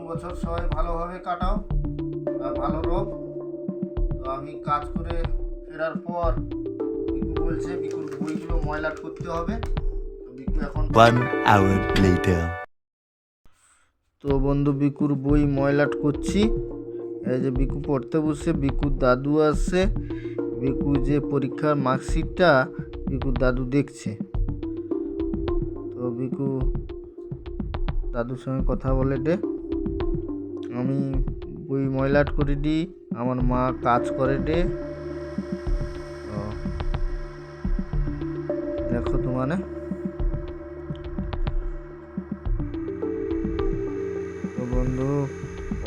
বছর সবাই ভালোভাবে কাটাও আর ভালো রোগ। তো আমি কাজ করে ফেরার পর বিকু বলছে বিকুর বইগুলো ময়লাট করতে হবে। তো বিকু এখন 1 hour later. তো বন্ধু বিকুর বই ময়লাট করছি। এই যে বিকু পড়তে বসে, বিকুর দাদু আসছে, বিকু যে পরীক্ষার মার্কশিটটা বিকুর দাদু দেখছে। তো বিকু দাদুর সঙ্গে কথা বলে দে, আমি বই ময়লাট করে দিই, আমার মা কাজ করে দে। তো দেখো তো মানে তো বন্ধু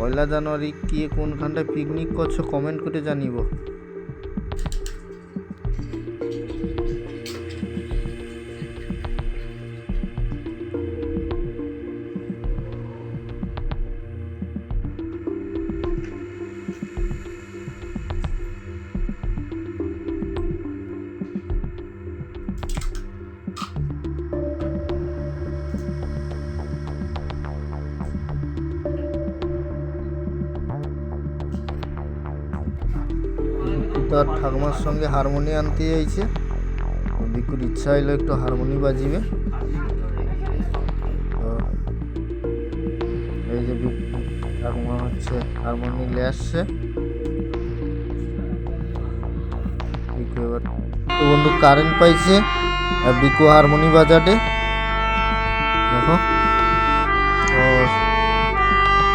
1 জানুয়ারি কে কোনখানটায় পিকনিক করছো কমেন্ট করে জানিব। তার ঠাকুমার সঙ্গে হারমোনি আনতে চাইছে। বিকুর ইচ্ছা হইলো একটু হারমোনি বাজিবে। তো এই যে ঠাকুমা হচ্ছে হারমোনি নিয়ে আসছে। তো বন্ধু কারেন্ট পাইছে আর বিকু হারমোনি বাজাতে দেখো। তো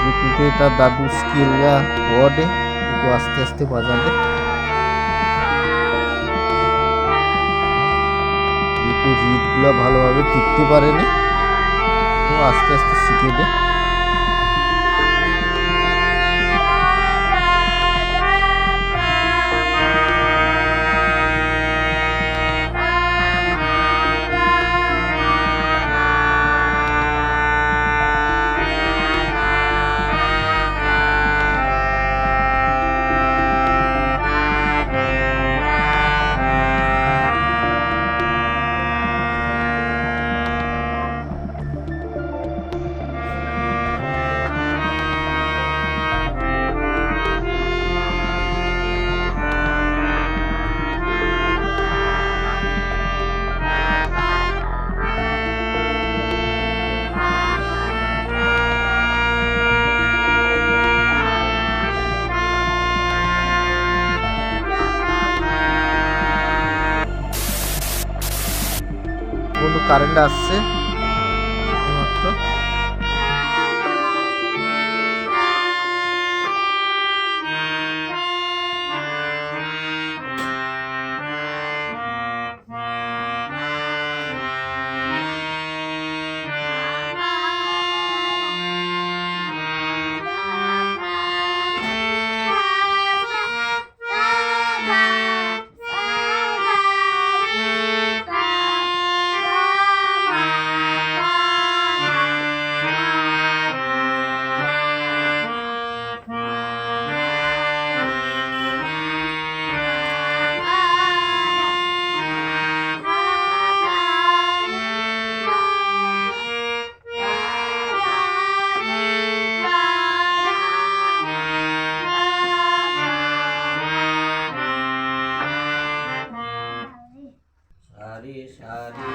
বিকুকে তার দাদু স্কিল গা ওয়ার্ডে বিকু আস্তে আস্তে বাজাতে। বিকু রিডগুলো ভালোভাবে টিকতে পারেনি, ও আস্তে আস্তে শিখে দেয়। বন্ধু কারেন্ট আসছে মাত্র। সারি সারি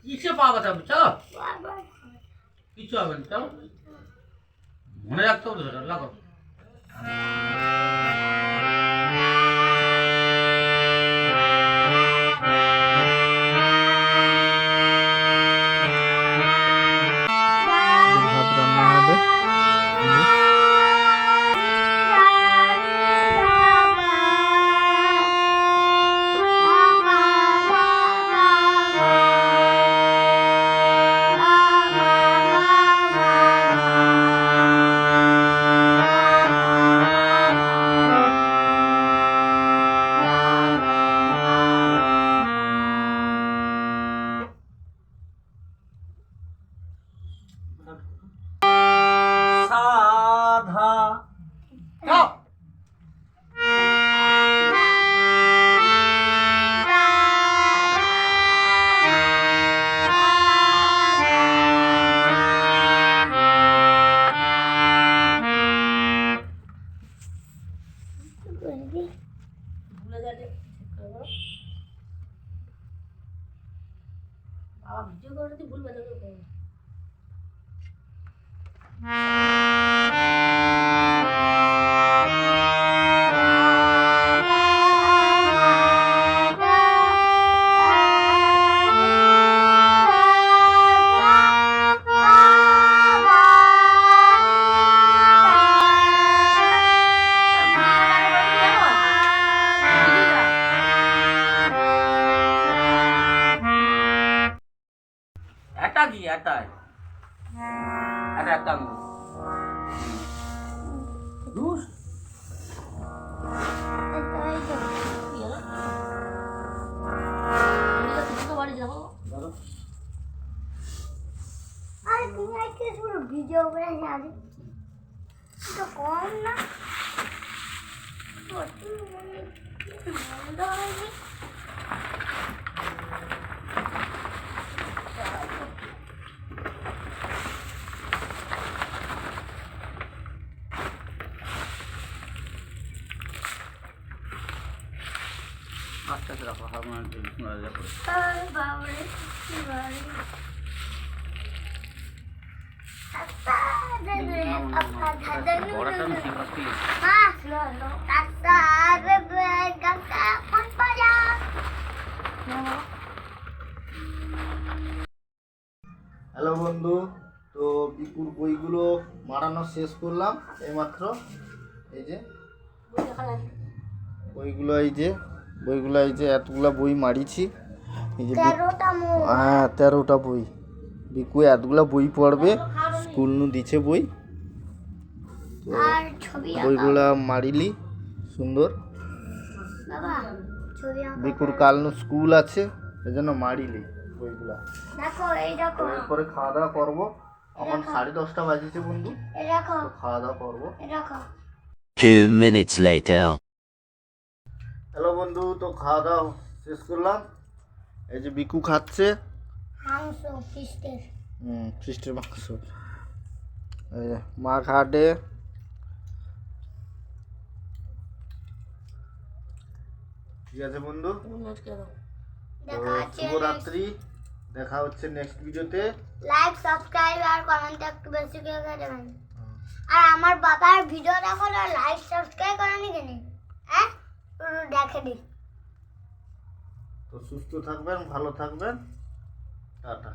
কিসে পাওয়া যাবে চলো কিছু হবে না, চলো মনে রাখতে হবে সেটা লাগো। ভাত রান্না হবে। সাধা যাও। এটা কি এটাই এটা একটা দুষ अरे तुम यार किस वीडियो बना यार तो कौन ना तो আস্তে আস্তে রাখো হারমোনিয়াম শোনা যাবে। अरे बाप रे बाप বড়াটা আমি ঠিক আছে। হ্যালো বন্ধু, তো বিকুর বইগুলো মারানো শেষ করলাম এইমাত্র। এই যে বইগুলো, এই যে এতগুলা বই মারিছি। এই যে হ্যাঁ 13টা বই। বিকু এতগুলা বই পড়বে, স্কুল নু দিছে বই। তো বইগুলা মারিলি সুন্দর। বিকুর কাল নু স্কুল আছে, এজন্য মারিলি বইগুলা। দেখো এই দেখো এরপরে খাওয়া দাওয়া করবো। এখন 10:30 বাজেছে বন্ধু, এই দেখো তো খাওয়া দাওয়া করবো। এই দেখো 2 minutes later. হ্যালো বন্ধু, তো খাওয়া দাওয়া শেষ করলাম। এই যে বিকু খাচ্ছে মাংস ফিস্টের ফিস্টের মাংস। এই যে মা খাটে। ঠিক আছে বন্ধু, দেখা হচ্ছে শুভরাত্রি। দেখা হচ্ছে নেক্সট ভিডিওতে। লাইক সাবস্ক্রাইব আর কমেন্ট একটু বেশি করে দেবেন। আর আমার বাবার ভিডিও দেখো আর লাইক সাবস্ক্রাইব করেনি কেন? হ্যাঁ দেখে দিই। তো সুস্থ থাকবেন, ভালো থাকবেন, টাটা।